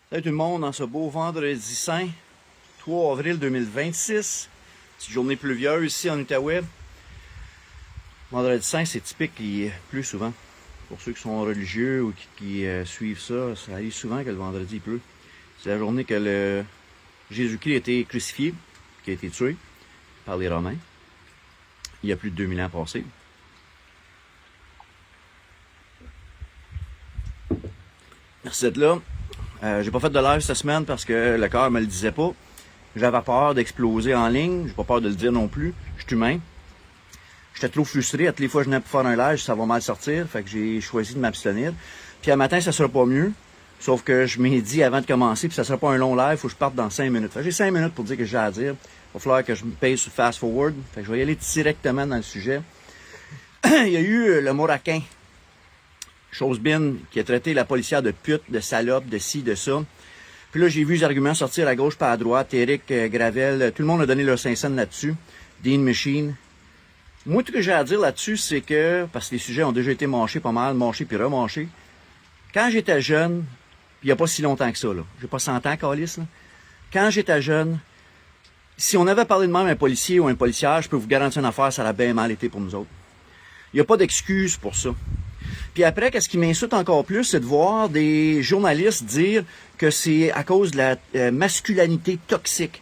Salut tout le monde, dans ce beau vendredi saint, 3 avril 2026, petite journée pluvieuse ici en Outaouais. Vendredi saint, c'est typique qu'il pleut souvent. Pour ceux qui sont religieux ou qui suivent ça, ça arrive souvent que le vendredi il pleut. C'est la journée que Jésus-Christ a été crucifié, qui a été tué par les Romains, il y a plus de 2000 ans passés. Merci d'être là. J'ai pas fait de live cette semaine parce que le cœur me le disait pas. J'avais peur d'exploser en ligne. J'ai pas peur de le dire non plus. Je suis humain. J'étais trop frustré. À toutes les fois que je venais pour faire un live, ça va mal sortir. Fait que j'ai choisi de m'abstenir. Puis un matin, ça sera pas mieux. Sauf que je m'ai dit avant de commencer, puis ça sera pas un long live, faut que je parte dans 5 minutes. Fait que j'ai 5 minutes pour dire ce que j'ai à dire. Il va falloir que je me paye sur fast forward. Fait que je vais y aller directement dans le sujet. Il y a eu le mot raquin. Chosebin, qui a traité la policière de pute, de salope, de ci, de ça. Puis là, j'ai vu les arguments sortir à gauche pas à droite. Éric Gravel, tout le monde a donné leur 5 cents là-dessus. Dean Machine. Moi, tout ce que j'ai à dire là-dessus, c'est que, parce que les sujets ont déjà été mâchés pas mal, mâchés puis remâchés. Quand j'étais jeune, puis il n'y a pas si longtemps que ça, là. J'ai pas 100 ans, câlisse, là. Quand j'étais jeune, si on avait parlé de même à un policier ou un policière, je peux vous garantir une affaire, ça aurait bien mal été pour nous autres. Il n'y a pas d'excuse pour ça. Puis après, qu'est-ce qui m'insulte encore plus, c'est de voir des journalistes dire que c'est à cause de la masculinité toxique.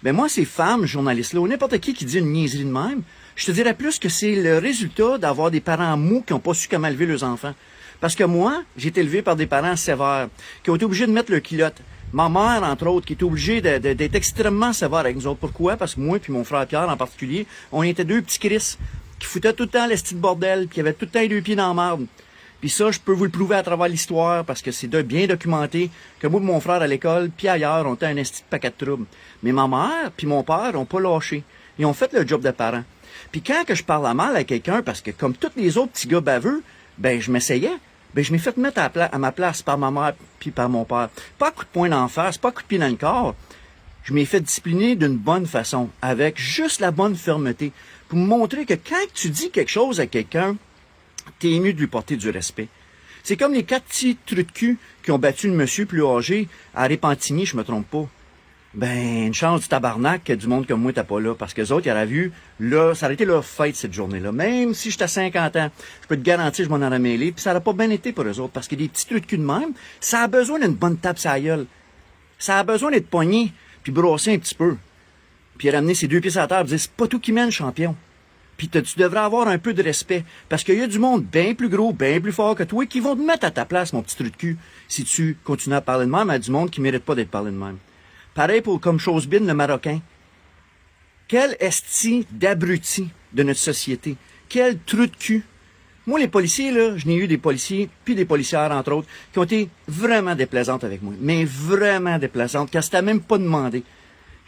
Ben moi, ces femmes journalistes-là, ou n'importe qui dit une niaiserie de même, je te dirais plus que c'est le résultat d'avoir des parents mous qui n'ont pas su comment élever leurs enfants. Parce que moi, j'ai été élevé par des parents sévères, qui ont été obligés de mettre leur culotte. Ma mère, entre autres, qui était obligée d'être extrêmement sévère avec nous autres. Pourquoi? Parce que moi puis mon frère Pierre en particulier, on était deux petits Chris qui foutaient tout le temps l'esti de bordel, puis qui avaient tout le temps les deux pieds dans la marde. Puis ça, je peux vous le prouver à travers l'histoire, parce que c'est bien documenté, que moi et mon frère à l'école, puis ailleurs, on était un esti de paquet de troubles. Mais ma mère puis mon père ont pas lâché. Ils ont fait le job de parents. Puis quand que je parle à mal à quelqu'un, parce que comme tous les autres petits gars baveux, ben je m'essayais. Ben je m'ai fait mettre à ma place par ma mère puis par mon père. Pas un coup de poing d'en face, pas un coup de pied dans le corps. Je m'ai fait discipliner d'une bonne façon, avec juste la bonne fermeté, pour me montrer que quand tu dis quelque chose à quelqu'un, t'es mieux de lui porter du respect. C'est comme les 4 petits trous de cul qui ont battu le monsieur plus âgé à Repentigny, je me trompe pas. Ben, une chance du tabarnak que du monde comme moi t'as pas là, parce que les autres, ils auraient vu, là, ça aurait été leur fête cette journée-là. Même si j'étais à 50 ans, je peux te garantir que je m'en aurais mêlé, puis ça aurait pas bien été pour eux autres, parce que des petits trous de cul de même, ça a besoin d'une bonne tape sur la gueule. Ça a besoin d'être pogné, puis brosser un petit peu. Puis ramener ses 2 pieds sur la table et dire, c'est pas tout qui mène, champion. Puis tu devrais avoir un peu de respect. Parce qu'il y a du monde bien plus gros, bien plus fort que toi qui vont te mettre à ta place, mon petit trou de cul, si tu continues à parler de même à du monde qui mérite pas d'être parlé de même. Pareil pour comme Chosebin, le Marocain. Quel esti d'abruti de notre société. Quel trou de cul. Moi, les policiers, là, je n'ai eu des policiers, puis des policières, entre autres, qui ont été vraiment déplaisantes avec moi. Mais vraiment déplaisantes, car c'était même pas demandé.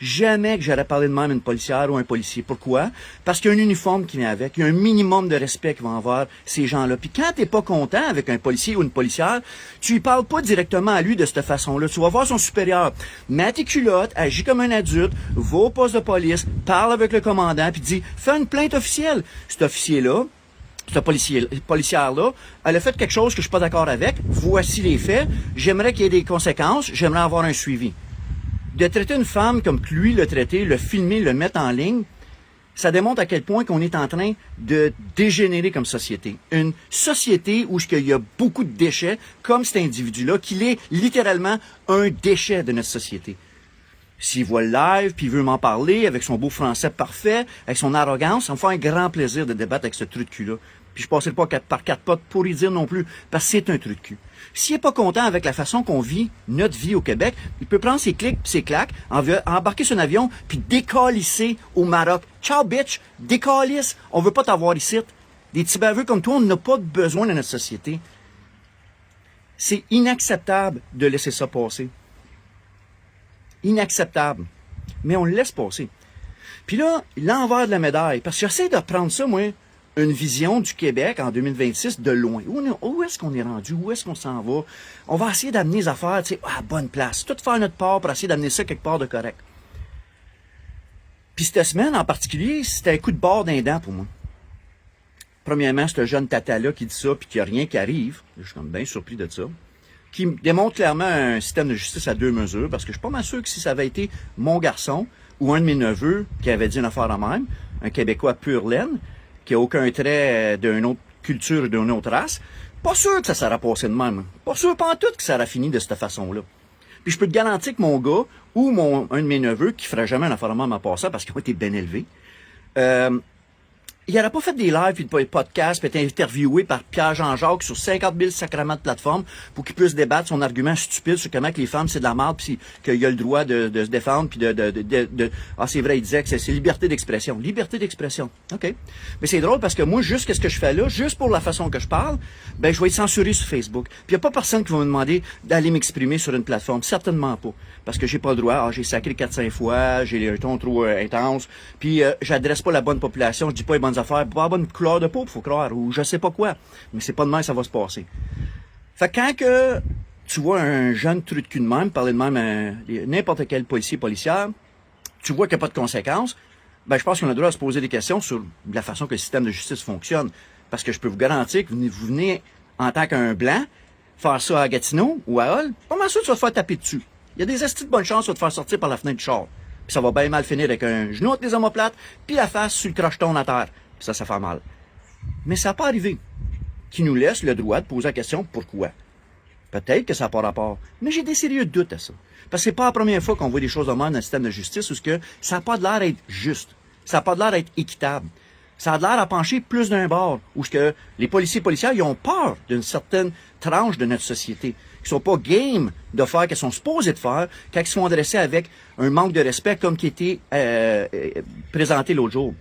Jamais que j'aurais parlé de même à une policière ou un policier. Pourquoi? Parce qu'il y a un uniforme qui vient avec. Il y a un minimum de respect qu'ils vont avoir, ces gens-là. Puis quand t'es pas content avec un policier ou une policière, tu lui parles pas directement à lui de cette façon-là. Tu vas voir son supérieur. Mets tes culottes, agis comme un adulte, va au poste de police, parle avec le commandant, puis dis, fais une plainte officielle. Cet officier-là, cette policière-là, elle a fait quelque chose que je suis pas d'accord avec. Voici les faits. J'aimerais qu'il y ait des conséquences. J'aimerais avoir un suivi. De traiter une femme comme que lui l'a traité, le filmer, le mettre en ligne, ça démontre à quel point qu'on est en train de dégénérer comme société. Une société où il y a beaucoup de déchets, comme cet individu-là, qu'il est littéralement un déchet de notre société. S'il voit le live, puis il veut m'en parler, avec son beau français parfait, avec son arrogance, ça me fait un grand plaisir de débattre avec ce trou de cul-là. Puis je passerai pas par 4 potes pour y dire non plus, parce que c'est un trou de cul. S'il est pas content avec la façon qu'on vit notre vie au Québec, il peut prendre ses clics pis ses claques, embarquer sur un avion, puis décalisser au Maroc. Ciao, bitch! Décalisse! On veut pas t'avoir ici. Des petits baveux comme toi, on n'a pas besoin de notre société. C'est inacceptable de laisser ça passer. Inacceptable. Mais on le laisse passer. Puis là, l'envers de la médaille, parce que j'essaie de prendre ça, moi, une vision du Québec en 2026 de loin. Où est-ce qu'on est rendu? Où est-ce qu'on s'en va? On va essayer d'amener les affaires, tu sais, à bonne place. Tout faire notre part pour essayer d'amener ça quelque part de correct. Puis cette semaine, en particulier, c'était un coup de bord d'un dent pour moi. Premièrement, ce jeune tata-là qui dit ça, puis qu'il n'y a rien qui arrive. Je suis comme bien surpris de ça. qui démontre clairement un système de justice à deux mesures, parce que je suis pas mal sûr que si ça avait été mon garçon ou un de mes neveux qui avait dit une affaire de même, un Québécois pur laine, qui a aucun trait d'une autre culture ou d'une autre race, pas sûr que ça s'aurait passé de même. Pas sûr pas en tout que ça aurait fini de cette façon-là. Puis je peux te garantir que mon gars ou un de mes neveux qui ferait jamais une affaire de même à part ça parce qu'il a été bien élevé, il n'aurait pas fait des lives, puis des podcasts, puis être interviewé par Pierre Jean-Jacques sur 50 000 sacrements de plateforme pour qu'il puisse débattre son argument stupide sur comment que les femmes, c'est de la merde, puis qu'il a le droit de se défendre, puis ah, c'est vrai, il disait que c'est liberté d'expression. Liberté d'expression. OK. Mais c'est drôle parce que moi, juste qu'est-ce que je fais là, juste pour la façon que je parle, ben, je vais être censuré sur Facebook. Puis il n'y a pas personne qui va me demander d'aller m'exprimer sur une plateforme. Certainement pas. Parce que j'ai pas le droit. Ah, j'ai sacré 4-5 fois, j'ai un ton trop intense, puis j'adresse pas la bonne population, je dis pas les bonnes affaires, pas la bonne couleur de peau, faut croire, ou je sais pas quoi. Mais c'est pas de même, ça va se passer. Fait que quand que tu vois un jeune trou de cul de même, parler de même à n'importe quel policier, policière, tu vois qu'il n'y a pas de conséquences, ben je pense qu'on a le droit de se poser des questions sur la façon que le système de justice fonctionne. Parce que je peux vous garantir que vous venez en tant qu'un blanc, faire ça à Gatineau ou à Hull, pas mal sûr que tu vas te faire taper dessus. Il y a des estis de bonne chance de te faire sortir par la fenêtre du char. Puis ça va bien mal finir avec un genou avec des omoplates, puis la face sur le crocheton à terre. Puis ça fait mal. Mais ça n'a pas arrivé. Qui nous laisse le droit de poser la question pourquoi. Peut-être que ça n'a pas rapport. Mais j'ai des sérieux doutes à ça. Parce que c'est pas la première fois qu'on voit des choses de même dans le système de justice où ça n'a pas de l'air d'être juste. Ça n'a pas de l'air d'être équitable. Ça a de l'air à pencher plus d'un bord. Où que les policiers ils ont peur d'une certaine tranche de notre société. Ils sont pas game de faire qu'elles sont supposées de faire quand ils se font adresser avec un manque de respect comme qui était présenté l'autre jour.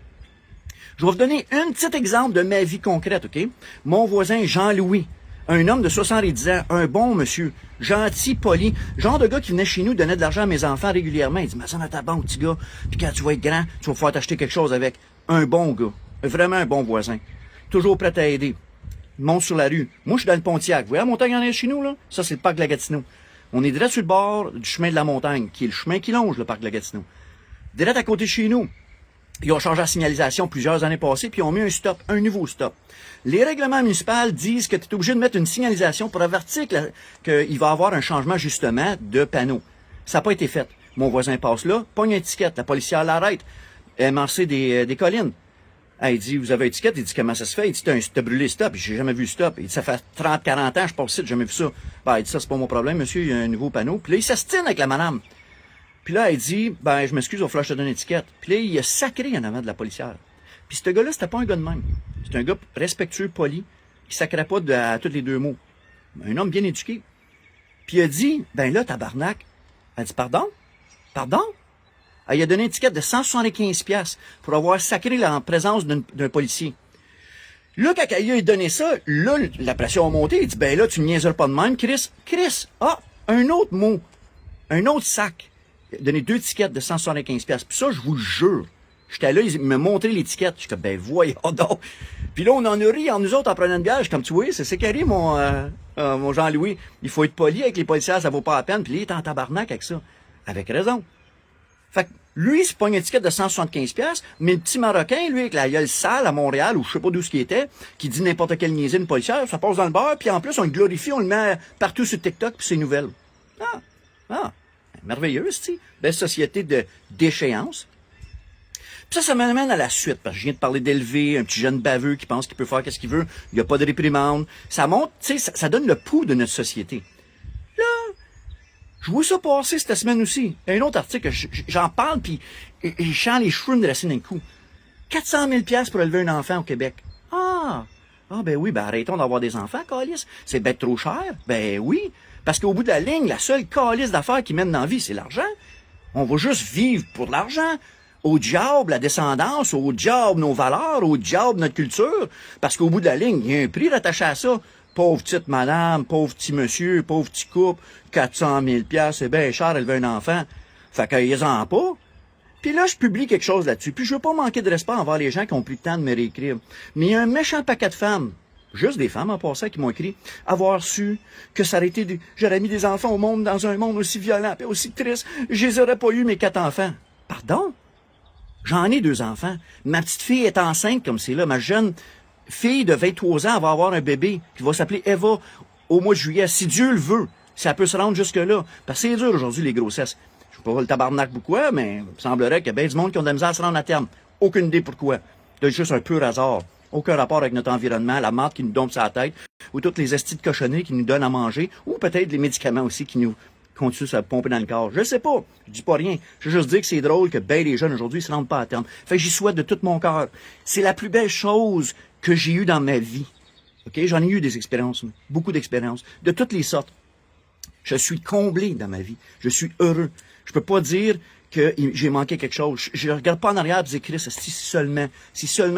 Je vais vous donner un petit exemple de ma vie concrète, OK? Mon voisin Jean-Louis, un homme de 70 ans, un bon monsieur, gentil, poli, genre de gars qui venait chez nous donner de l'argent à mes enfants régulièrement. Il dit, mais ça dans ta banque, petit gars, puis quand tu vas être grand, tu vas pouvoir t'acheter quelque chose avec. Un bon gars, vraiment un bon voisin, toujours prêt à aider. Il monte sur la rue. Moi, je suis dans le Pontiac. Vous voyez la montagne en est chez nous, là? Ça, c'est le parc de la Gatineau. On est direct sur le bord du chemin de la montagne, qui est le chemin qui longe le parc de la Gatineau. Direct à côté de chez nous. Ils ont changé la signalisation plusieurs années passées, puis ils ont mis un stop, un nouveau stop. Les règlements municipaux disent que tu es obligé de mettre une signalisation pour avertir qu'il va y avoir un changement, justement, de panneau. Ça n'a pas été fait. Mon voisin passe là, pogne une étiquette, la policière l'arrête. MRC des collines. Ah, il dit, vous avez une étiquette? Il dit, comment ça se fait? Il dit, t'as brûlé stop. J'ai jamais vu stop. Il dit, ça fait 30, 40 ans, je passe ici, j'ai jamais vu ça. Ben, il dit, ça, c'est pas mon problème, monsieur, il y a un nouveau panneau. Puis là, il s'astine avec la madame. Puis là, elle dit, ben, je m'excuse, il va falloir que je te donne une étiquette. Puis là, il a sacré en avant de la policière. Puis ce gars-là, c'était pas un gars de même. C'est un gars respectueux, poli, qui sacrait pas à tous les deux mots. Un homme bien éduqué. Puis il a dit, ben là, tabarnak. Elle dit, pardon? Pardon? Il a donné une étiquette de 175$ pour avoir sacré en présence d'un policier. Là, quand il a donné ça, là, la pression a monté. Il dit, ben là, tu me niaiseras pas de même, Chris. Chris, un autre mot. Un autre sac. Il a donné 2 étiquettes de 175$. Puis ça, je vous le jure. J'étais là, il m'a montré l'étiquette. J'étais, ben voyons donc. Puis là, on en a ri, en nous autres, en prenant une bière. Comme tu vois, c'est carré, mon Jean-Louis. Il faut être poli avec les policiers, ça vaut pas la peine. Puis là, il est en tabarnak avec ça. Avec raison. Fait que lui, c'est pas une étiquette de 175$, mais le petit Marocain, lui, avec la gueule sale à Montréal, ou je sais pas d'où ce qu'il était, qui dit n'importe quelle niaiserie, une policière, ça passe dans le bar, puis en plus, on le glorifie, on le met partout sur TikTok, puis c'est nouvelles. Merveilleux, c'est-tu? Belle société de déchéance. Puis ça m'amène à la suite, parce que je viens de parler d'élever un petit jeune baveux qui pense qu'il peut faire ce qu'il veut, il n'y a pas de réprimande. Ça montre, tu sais, ça donne le pouls de notre société. Là, je vois ça passer cette semaine aussi. Il y a un autre article, j'en parle, puis je sens les cheveux me dresser d'un coup. 400 000$ pour élever un enfant au Québec. Ben oui, ben arrêtons d'avoir des enfants, câlisse. C'est bête trop cher. Ben oui, parce qu'au bout de la ligne, la seule câlisse d'affaires qui mène dans la vie, c'est l'argent. On va juste vivre pour l'argent. Au diable, la descendance, au diable, nos valeurs, au diable, notre culture. Parce qu'au bout de la ligne, il y a un prix rattaché à ça. Pauvre petite madame, pauvre petit monsieur, pauvre petit couple, 400 000$, c'est bien cher élever un enfant. Fait qu'ils-en pas. Puis là, je publie quelque chose là-dessus. Puis je veux pas manquer de respect envers les gens qui ont plus de temps de me réécrire. Mais il y a un méchant paquet de femmes, juste des femmes en passant, qui m'ont écrit avoir su que ça aurait été j'aurais mis des enfants au monde dans un monde aussi violent et aussi triste. Je les aurais pas eu, mes 4 enfants. Pardon? J'en ai 2 enfants. Ma petite fille est enceinte comme c'est là. Ma jeune fille de 23 ans va avoir un bébé qui va s'appeler Eva au mois de juillet, si Dieu le veut. Ça peut se rendre jusque-là. Parce que c'est dur aujourd'hui, les grossesses. Je sais pas le tabarnak pourquoi, mais il me semblerait qu'il y a bien du monde qui ont de la misère à se rendre à terme. Aucune idée pourquoi. C'est juste un pur hasard. Aucun rapport avec notre environnement, la marde qui nous dompe sur la tête, ou toutes les estis de cochonneries qui nous donnent à manger, ou peut-être les médicaments aussi qui nous continuent à pomper dans le corps. Je sais pas. Je dis pas rien. Je veux juste dire que c'est drôle que ben les jeunes aujourd'hui se rendent pas à terme. Fait que j'y souhaite de tout mon cœur. C'est la plus belle chose que j'ai eue dans ma vie. OK? J'en ai eu des expériences, beaucoup d'expériences, de toutes les sortes. Je suis comblé dans ma vie. Je suis heureux. Je peux pas dire que j'ai manqué quelque chose. Je regarde pas en arrière et dis, Chris, si seulement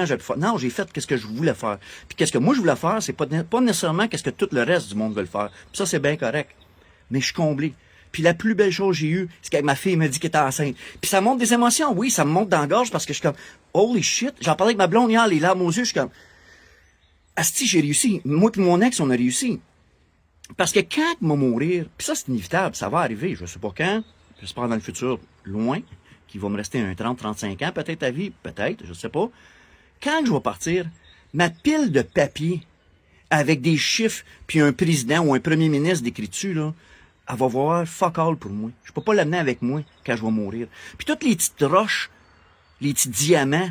j'avais fait. Non, j'ai fait ce que je voulais faire. Puis qu'est-ce que moi je voulais faire, c'est pas nécessairement qu'est-ce que tout le reste du monde veut le faire. Puis ça, c'est bien correct. Mais je suis comblé. Puis la plus belle chose que j'ai eue, c'est quand ma fille me dit qu'elle était enceinte. Puis ça monte des émotions, oui, ça me monte dans la gorge parce que je suis comme, holy shit. J'en parlais avec ma blonde hier, les larmes aux yeux, je suis comme, asti, j'ai réussi. Moi et mon ex, on a réussi. Parce que quand il va mourir, puis ça c'est inévitable, ça va arriver, je sais pas quand, j'espère dans le futur loin, qu'il va me rester un 30-35 ans, peut-être à vie, peut-être, je sais pas. Quand je vais partir, ma pile de papier avec des chiffres, puis un président ou un premier ministre d'écrit dessus, là, elle va voir fuck all pour moi. Je peux pas l'amener avec moi quand je vais mourir. Puis toutes les petites roches, les petits diamants,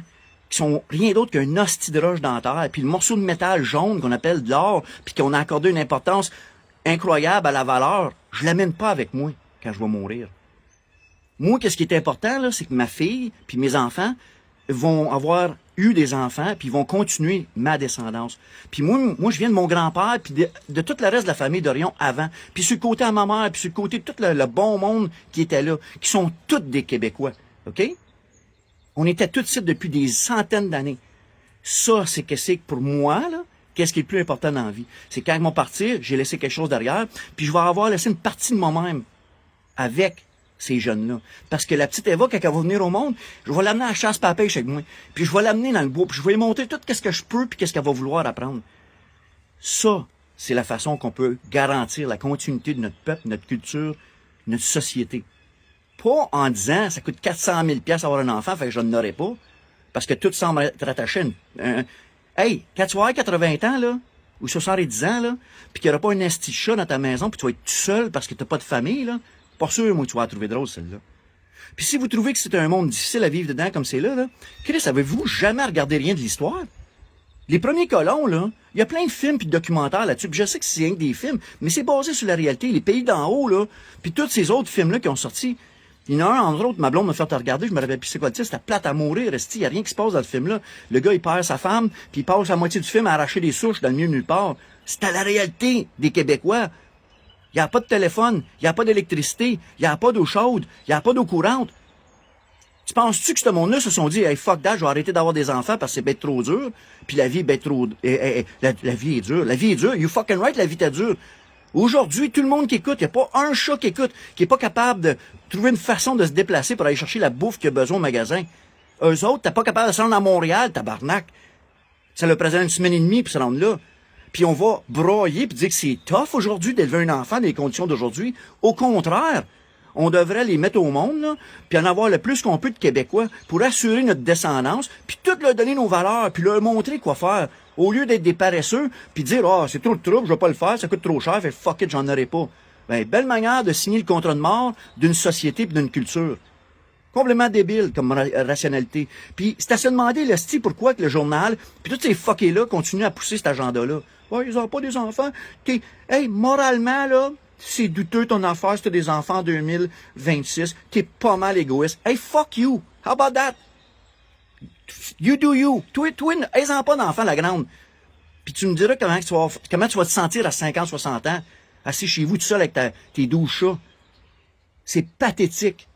qui sont rien d'autre qu'un hostie de roche dans la terre, puis le morceau de métal jaune qu'on appelle de l'or, puis qu'on a accordé une importance incroyable à la valeur, je l'amène pas avec moi quand je vais mourir. Moi, qu'est-ce qui est important, là, c'est que ma fille puis mes enfants vont avoir eu des enfants puis ils vont continuer ma descendance. Puis moi je viens de mon grand-père puis de tout le reste de la famille d'Orion avant. Puis sur le côté à ma mère puis sur le côté de tout le bon monde qui était là, qui sont tous des Québécois. OK? On était tous ici depuis des centaines d'années. Ça, c'est que c'est pour moi, là, qu'est-ce qui est le plus important dans la vie? C'est quand ils vont partir, j'ai laissé quelque chose derrière, puis je vais avoir laissé une partie de moi-même avec ces jeunes-là. Parce que la petite Eva, quand elle va venir au monde, je vais l'amener à la chasse pas à pêche avec moi. Puis je vais l'amener dans le bois, puis je vais lui montrer tout ce que je peux, puis qu'est-ce qu'elle va vouloir apprendre. Ça, c'est la façon qu'on peut garantir la continuité de notre peuple, notre culture, notre société. Pas en disant, ça coûte 400 000 $ avoir un enfant, fait que je n'en aurai pas. Parce que tout semble être attaché à hey, quand tu vas avoir 80 ans, là, ou 70 ans, là, puis qu'il n'y aura pas un esti de chat dans ta maison, puis tu vas être tout seul parce que tu n'as pas de famille, là, pas sûr, moi, tu vas la trouver drôle, celle-là. Puis si vous trouvez que c'est un monde difficile à vivre dedans comme c'est là, Chris, avez-vous jamais regardé rien de l'histoire? Les premiers colons, là, il y a plein de films puis de documentaires là-dessus, puis je sais que c'est rien que des films, mais c'est basé sur la réalité. Les pays d'en haut, là, puis tous ces autres films-là qui ont sorti, il y en a un, entre autres, ma blonde m'a fait regarder, je me rappelle plus c'est quoi le titre, c'était plate à mourir, il y a rien qui se passe dans le film-là. Le gars, il perd sa femme, puis il passe la moitié du film à arracher des souches dans le milieu de nulle part. C'était la réalité des Québécois. Il n'y a pas de téléphone, il n'y a pas d'électricité, il n'y a pas d'eau chaude, il n'y a pas d'eau courante. Tu penses-tu que ce monde-là se sont dit, hey, fuck that, je vais arrêter d'avoir des enfants parce que c'est bête trop dur, puis la vie est bête trop, la vie est dure. La vie est dure, you fucking right, la vie est dure. Aujourd'hui, tout le monde qui écoute, il n'y a pas un chat qui écoute, qui est pas capable de trouver une façon de se déplacer pour aller chercher la bouffe qu'il a besoin au magasin. Eux autres, t'es pas capable de se rendre à Montréal, tabarnak. Ça leur présente une semaine et demie pour se rendre là. Puis on va broyer puis dire que c'est tough aujourd'hui d'élever un enfant dans les conditions d'aujourd'hui. Au contraire, on devrait les mettre au monde, là, puis en avoir le plus qu'on peut de Québécois pour assurer notre descendance, puis tout leur donner nos valeurs, puis leur montrer quoi faire. Au lieu d'être des paresseux, puis dire « Ah, c'est trop de trouble, je vais pas le faire, ça coûte trop cher, fait fuck it, j'en aurai pas. » Ben, belle manière de signer le contrat de mort d'une société puis d'une culture. Complètement débile comme rationalité. Puis c'est à se demander, le style, pourquoi que le journal, puis tous ces fuckés-là continuent à pousser cet agenda-là. Ouais, ils ont pas des enfants. Hey, moralement, là, c'est douteux ton affaire si t'as des enfants en 2026. T'es pas mal égoïste. Hey, fuck you. How about that? You do you. Toi, aie-en pas d'enfant, la grande. Puis tu me diras comment tu vas te sentir à 50, 60 ans, assis chez vous tout seul avec tes 12 chats. C'est pathétique.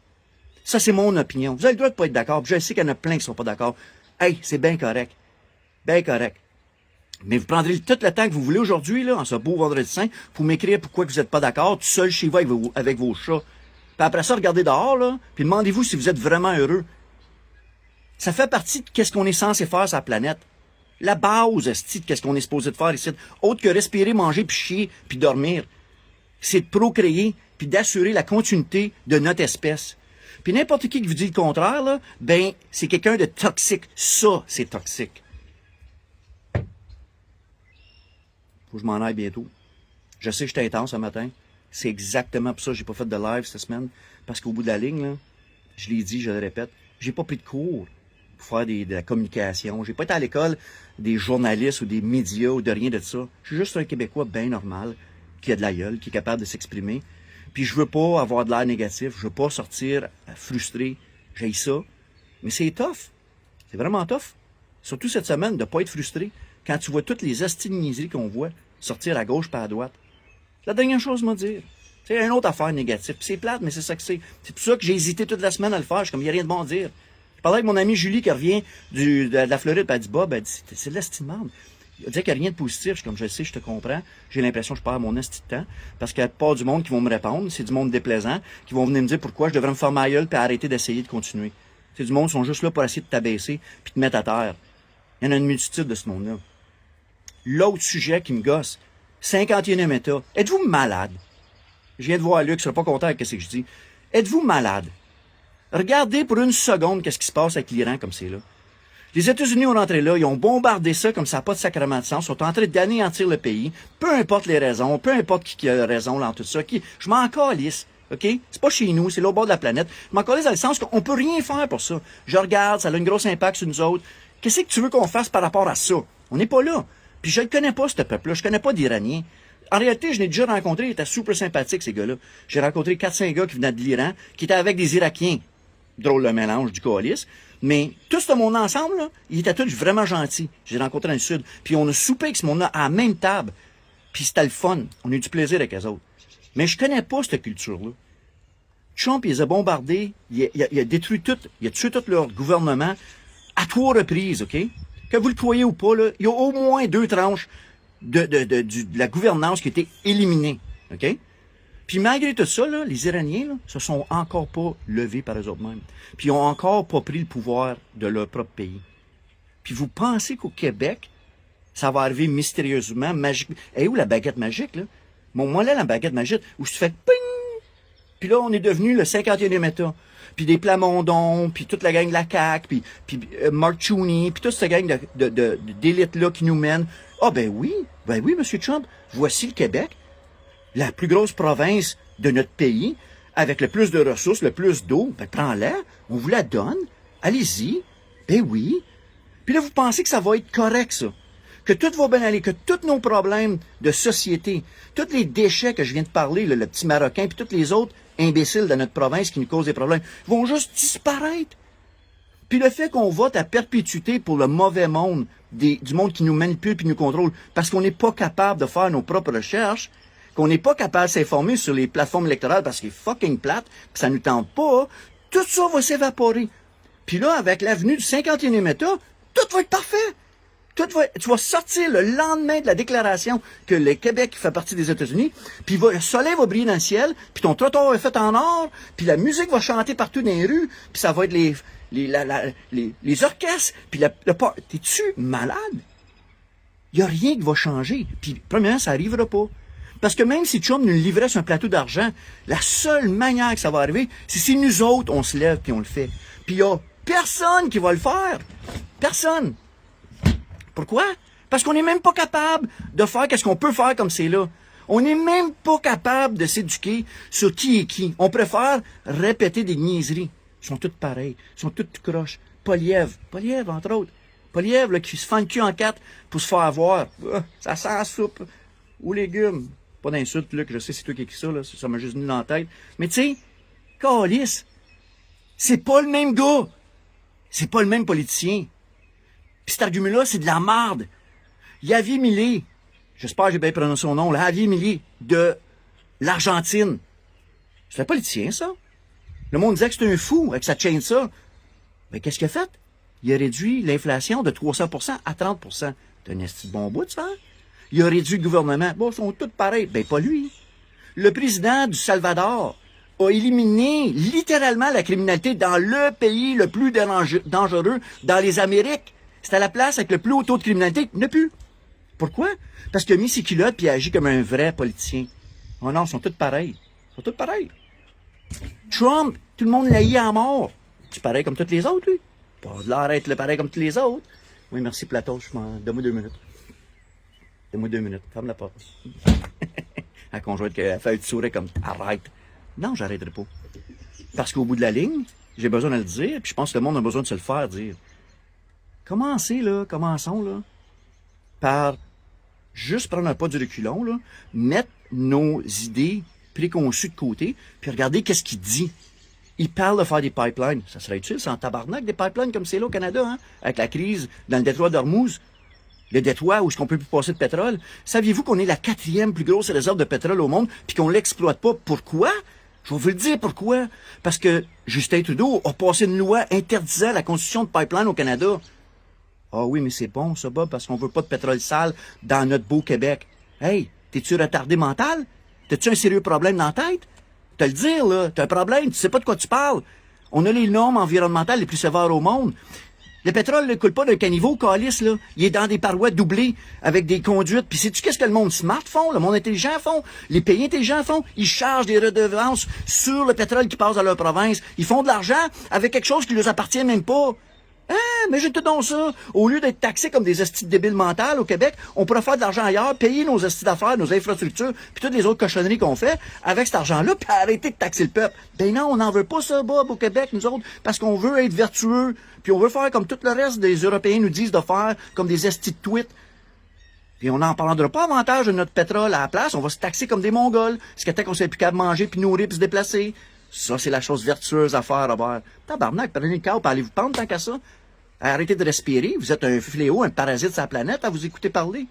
Ça, c'est mon opinion. Vous avez le droit de pas être d'accord. Je sais qu'il y en a plein qui sont pas d'accord. Hey, c'est bien correct. Bien correct. Mais vous prendrez tout le temps que vous voulez aujourd'hui, là, en ce beau vendredi saint, pour m'écrire pourquoi vous n'êtes pas d'accord, tout seul chez vous avec vos chats. Puis après ça, regardez dehors, là, puis demandez-vous si vous êtes vraiment heureux. Ça fait partie de qu'est-ce qu'on est censé faire sur la planète. La base, de qu'est-ce qu'on est supposé de faire ici. Autre que respirer, manger, puis chier, puis dormir. C'est de procréer, puis d'assurer la continuité de notre espèce. Puis n'importe qui vous dit le contraire, là, ben, c'est quelqu'un de toxique. Ça, c'est toxique. Faut que je m'en aille bientôt. Je sais que j'étais intense ce matin. C'est exactement pour ça que j'ai pas fait de live cette semaine. Parce qu'au bout de la ligne, là, je l'ai dit, je le répète, j'ai pas pris de cours pour faire de la communication. J'ai pas été à l'école des journalistes ou des médias ou de rien de ça. Je suis juste un Québécois bien normal, qui a de la gueule, qui est capable de s'exprimer. Puis je veux pas avoir de l'air négatif, je veux pas sortir frustré. J'ai ça. Mais c'est tough. C'est vraiment tough. Surtout cette semaine, de pas être frustré quand tu vois toutes les astiniseries qu'on voit sortir à gauche par à droite. La dernière chose à me dire. C'est une autre affaire négative. Puis c'est plate, mais c'est ça que c'est. C'est pour ça que j'ai hésité toute la semaine à le faire. Je suis comme, il n'y a rien de bon à dire. Je parlais avec mon amie Julie qui revient de la Floride, puis elle dit, Bob, elle dit, c'est de l'estimable. Elle dit qu'il n'y a rien de positif. Je suis comme, je sais, je te comprends. J'ai l'impression que je perds mon esti de temps. Parce qu'il n'y a pas du monde qui vont me répondre. C'est du monde déplaisant. Qui vont venir me dire pourquoi je devrais me faire ma gueule puis arrêter d'essayer de continuer. C'est du monde qui sont juste là pour essayer de t'abaisser puis de te mettre à terre. Il y en a une multitude de ce monde-là. L'autre sujet qui me gosse, 51e État. Êtes-vous malade? Je viens de voir Luc, je serais pas content avec ce que je dis. Êtes-vous malade? Regardez pour une seconde qu'est-ce qui se passe avec l'Iran comme c'est là. Les États-Unis ont rentré là, ils ont bombardé ça comme ça n'a pas de sacrement de sens, sont en train d'anéantir le pays, peu importe les raisons, peu importe qui a raison dans tout ça. Je m'en calisse, OK? C'est pas chez nous, c'est l'autre bord de la planète. Je m'en calisse dans le sens qu'on peut rien faire pour ça. Je regarde, ça a un gros impact sur nous autres. Qu'est-ce que tu veux qu'on fasse par rapport à ça? On n'est pas là. Puis je ne connais pas, ce peuple-là. Je connais pas d'Iraniens. En réalité, je l'ai déjà rencontré, ils étaient super sympathiques, ces gars-là. J'ai rencontré 4-5 gars qui venaient de l'Iran, qui étaient avec des Irakiens. Drôle le mélange du coalice. Mais tout ce monde ensemble, là, ils étaient tous vraiment gentils. J'ai rencontré dans le Sud. Puis on a soupé avec ce monde-là à la même table. Puis c'était le fun. On a eu du plaisir avec eux autres. Mais je connais pas cette culture-là. Trump, il les a bombardés, il a détruit tout, il a tué tout leur gouvernement à 3 reprises, OK? Que vous le croyez ou pas, là, il y a au moins 2 tranches de la gouvernance qui a été éliminée, OK? Puis malgré tout ça, là, les Iraniens là, se sont encore pas levés par eux-mêmes. Puis ils ont encore pas pris le pouvoir de leur propre pays. Puis vous pensez qu'au Québec, ça va arriver mystérieusement, magiquement. Et où la baguette magique, là? Bon, moi là, la baguette magique, où je fais ping! Puis là, on est devenu le 51e État. Puis des Plamondon, puis toute la gang de la CAQ, puis Mark Cheney, puis toute cette gang d'élite-là qui nous mène. Ah ben oui, M. Trump, voici le Québec, la plus grosse province de notre pays, avec le plus de ressources, le plus d'eau. Ben prends-la, on vous la donne, allez-y, ben oui. Puis là, vous pensez que ça va être correct, ça? Que tout va bien aller, que tous nos problèmes de société, tous les déchets que je viens de parler, le petit Marocain, puis tous les autres imbéciles de notre province qui nous causent des problèmes, vont juste disparaître. Puis le fait qu'on vote à perpétuité pour le mauvais monde, du monde qui nous manipule puis nous contrôle, parce qu'on n'est pas capable de faire nos propres recherches, qu'on n'est pas capable de s'informer sur les plateformes électorales parce qu'il est fucking plate, puis ça nous tente pas, tout ça va s'évaporer. Puis là, avec l'avenue du 51e État, tout va être parfait. Tu vas sortir le lendemain de la déclaration que le Québec fait partie des États-Unis, puis le soleil va briller dans le ciel, puis ton trottoir est fait en or, puis la musique va chanter partout dans les rues, puis ça va être les orchestres, puis t'es-tu malade? Il n'y a rien qui va changer. Puis, premièrement, ça n'arrivera pas. Parce que même si Trump nous livrait sur un plateau d'argent, la seule manière que ça va arriver, c'est si nous autres, on se lève puis on le fait. Puis il n'y a personne qui va le faire. Personne. Pourquoi? Parce qu'on n'est même pas capable de faire qu'est-ce qu'on peut faire comme c'est là. On n'est même pas capable de s'éduquer sur qui est qui. On préfère répéter des niaiseries. Ils sont toutes pareilles. Ils sont toutes croches. Poliev, entre autres. Poliev, là, qui se fend le cul en 4 pour se faire avoir. Ça sent la soupe. Ou légumes. Pas d'insulte, Luc, je sais c'est toi qui écris ça, là. Ça m'a juste venu dans la tête. Mais tu sais, câlisse, c'est pas le même gars. C'est pas le même politicien. Puis cet argument-là, c'est de la merde. Javier Milei, j'espère que j'ai bien prononcé son nom, là, Javier Milei, de l'Argentine. C'est un politicien, ça. Le monde disait que c'était un fou avec sa chaîne ça. Mais qu'est-ce qu'il a fait? Il a réduit l'inflation de 300% à 30%. T'as un esti de bon bout de ça? Il a réduit le gouvernement. Bon, ils sont tous pareils. Ben, pas lui. Le président du Salvador a éliminé littéralement la criminalité dans le pays le plus dangereux dans les Amériques. C'était la place avec le plus haut taux de criminalité. Il n'y en a plus. Pourquoi? Parce qu'il a mis ses culottes et il a agi comme un vrai politicien. Oh non, ils sont tous pareils. Ils sont tous pareils. Trump, tout le monde l'a eu à mort. C'est pareil comme tous les autres, lui. Pas de l'air d'être pareil comme tous les autres. Oui, merci Platon. Donne-moi 2 minutes. Donne-moi 2 minutes. Ferme la porte. La conjointe, elle fait un petit sourire comme, arrête. Non, j'arrêterai pas. Parce qu'au bout de la ligne, j'ai besoin de le dire, puis je pense que le monde a besoin de se le faire dire. Commençons, là, par juste prendre un pas du reculon, là, mettre nos idées préconçues de côté, puis regarder qu'est-ce qu'il dit. Il parle de faire des pipelines. Ça serait utile, c'est en tabarnak, des pipelines comme c'est là au Canada, hein, avec la crise dans le détroit d'Ormuz. Le détroit où est-ce qu'on peut plus passer de pétrole. Saviez-vous qu'on est la 4e plus grosse réserve de pétrole au monde, puis qu'on l'exploite pas? Pourquoi? Je vais vous le dire pourquoi. Parce que Justin Trudeau a passé une loi interdisant la construction de pipelines au Canada. Ah oui, mais c'est bon, ça, Bob, parce qu'on veut pas de pétrole sale dans notre beau Québec. Hey, t'es-tu retardé mental? T'as-tu un sérieux problème dans la tête? Te le dire, là, t'as un problème, tu sais pas de quoi tu parles. On a les normes environnementales les plus sévères au monde. Le pétrole ne coule pas d'un caniveau, calice, là. Il est dans des parois doublées avec des conduites. Puis sais-tu qu'est-ce que le monde smart font, le monde intelligent font, les pays intelligents font? Ils chargent des redevances sur le pétrole qui passe dans leur province. Ils font de l'argent avec quelque chose qui ne leur appartient même pas. Hein? Mais je te donne ça. Au lieu d'être taxés comme des hosties de débiles mentales au Québec, on pourrait faire de l'argent ailleurs, payer nos hosties d'affaires, nos infrastructures, puis toutes les autres cochonneries qu'on fait avec cet argent-là, puis arrêter de taxer le peuple. Ben non, on n'en veut pas ça, Bob, au Québec, nous autres, parce qu'on veut être vertueux, puis on veut faire comme tout le reste des Européens nous disent de faire, comme des hosties de tweets. Puis on n'en parlera pas avantage de notre pétrole à la place, on va se taxer comme des Mongols, ce qui était qu'on s'est plus capable de manger, puis nourrir, puis se déplacer. Ça, c'est la chose vertueuse à faire, Robert. Tabarnak, prenez le câble, allez vous pendre tant qu'à ça. Arrêtez de respirer. Vous êtes un fléau, un parasite sur la planète à vous écouter parler.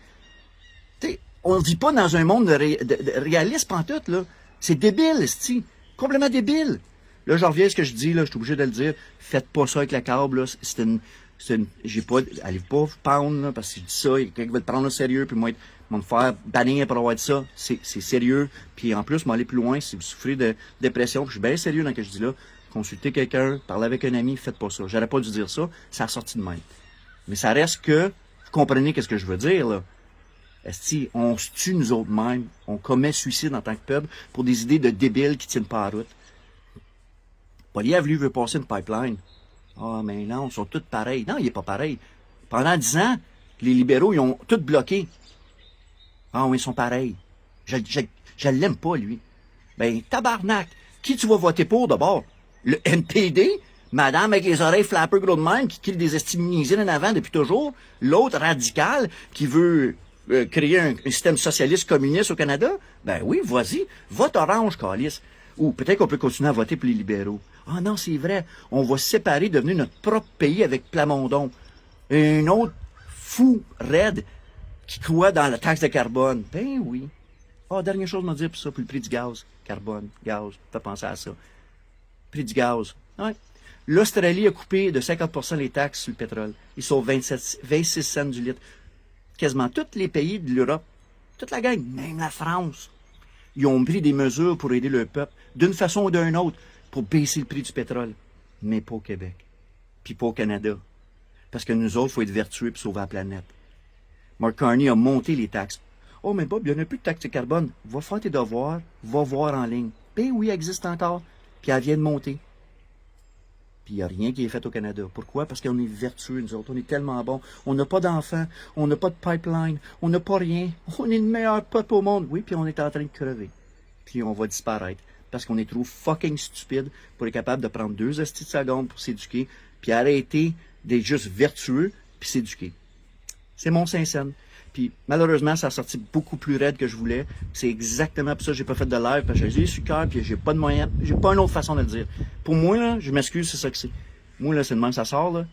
T'sais, on ne vit pas dans un monde de réaliste pantoute, là. C'est débile, c'ti. Complètement débile. Là, j'en reviens à ce que je dis, là. Je suis obligé de le dire. Faites pas ça avec la câble, là. Allez pas vous pendre, là, parce que je dis ça, il y a quelqu'un qui va te prendre au sérieux, puis moi, me faire bannir pour avoir dit ça. C'est sérieux. Puis en plus, m'aller plus loin, si vous souffrez de dépression, je suis bien sérieux dans ce que je dis là. Consultez quelqu'un, parlez avec un ami, faites pas ça. J'aurais pas dû dire ça, ça a sorti de même. Mais ça reste que, vous comprenez qu'est-ce que je veux dire, là. Esti, on se tue nous autres mêmes, on commet suicide en tant que peuple pour des idées de débiles qui tiennent pas la route. Poilievre, lui, veut passer une pipeline. Ah, mais non, ils sont tous pareils. Non, il est pas pareil. Pendant 10 ans, les libéraux, ils ont tout bloqué. Ah oui, ils sont pareils. Je l'aime pas, lui. Ben, tabarnak. Qui tu vas voter pour, d'abord? Le NPD? Madame avec les oreilles flappées gros de même, qui kill des estimisines en avant depuis toujours. L'autre radical, qui veut créer un système socialiste communiste au Canada? Ben oui, vas-y. Vote orange, calice. Ou peut-être qu'on peut continuer à voter pour les libéraux. Ah non, c'est vrai. On va se séparer, devenir notre propre pays avec Plamondon. Un autre fou, raide, qui croit dans la taxe de carbone. Ben oui. Ah, dernière chose à me dire pour ça, pour le prix du gaz. Carbone, gaz, fais penser à ça. Prix du gaz. Ouais. L'Australie a coupé de 50% les taxes sur le pétrole. Ils sauvent 26 cents du litre. Quasiment tous les pays de l'Europe, toute la gang, même la France, ils ont pris des mesures pour aider le peuple, d'une façon ou d'une autre, pour baisser le prix du pétrole. Mais pas au Québec. Puis pas au Canada. Parce que nous autres, il faut être vertueux pour sauver la planète. Mark Carney a monté les taxes. Oh, mais Bob, il n'y en a plus de taxes de carbone. Va faire tes devoirs, va voir en ligne. Ben oui, elle existe encore. Puis elle vient de monter. Puis il n'y a rien qui est fait au Canada. Pourquoi? Parce qu'on est vertueux, nous autres. On est tellement bons. On n'a pas d'enfants. On n'a pas de pipeline. On n'a pas rien. On est le meilleur peuple au monde. Oui, puis on est en train de crever. Puis on va disparaître. Parce qu'on est trop fucking stupide pour être capable de prendre 2 hosties de secondes pour s'éduquer. Puis arrêter d'être juste vertueux puis s'éduquer. C'est mon Saint-Saëns. Puis malheureusement, ça a sorti beaucoup plus raide que je voulais. C'est exactement pour ça que j'ai pas fait de live, parce que j'ai sur le cœur, puis j'ai pas de moyen, j'ai pas une autre façon de le dire. Pour moi, là, je m'excuse, c'est ça que c'est. Moi, là, c'est de même, ça sort, là.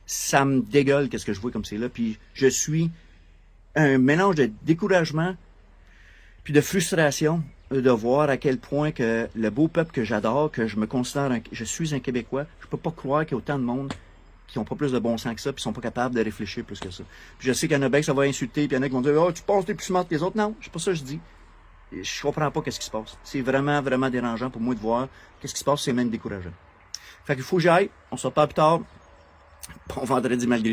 Ça me dégueule qu'est-ce que je vois comme c'est là. Puis je suis un mélange de découragement puis de frustration de voir à quel point que le beau peuple que j'adore, que je me considère, je suis un Québécois, je peux pas croire qu'il y a autant de monde qui n'ont pas plus de bon sens que ça, puis sont pas capables de réfléchir plus que ça. Puis je sais qu'il y en a bien que ça va insulter, puis il y en a qui vont dire « Oh, tu penses que t'es plus smart que les autres? » Non, c'est pas ça que je dis. Je comprends pas qu'est-ce qui se passe. C'est vraiment, vraiment dérangeant pour moi de voir qu'est-ce qui se passe, c'est même décourageant. Fait qu'il faut que j'aille, on se reparle plus tard. Bon vendredi malgré tout.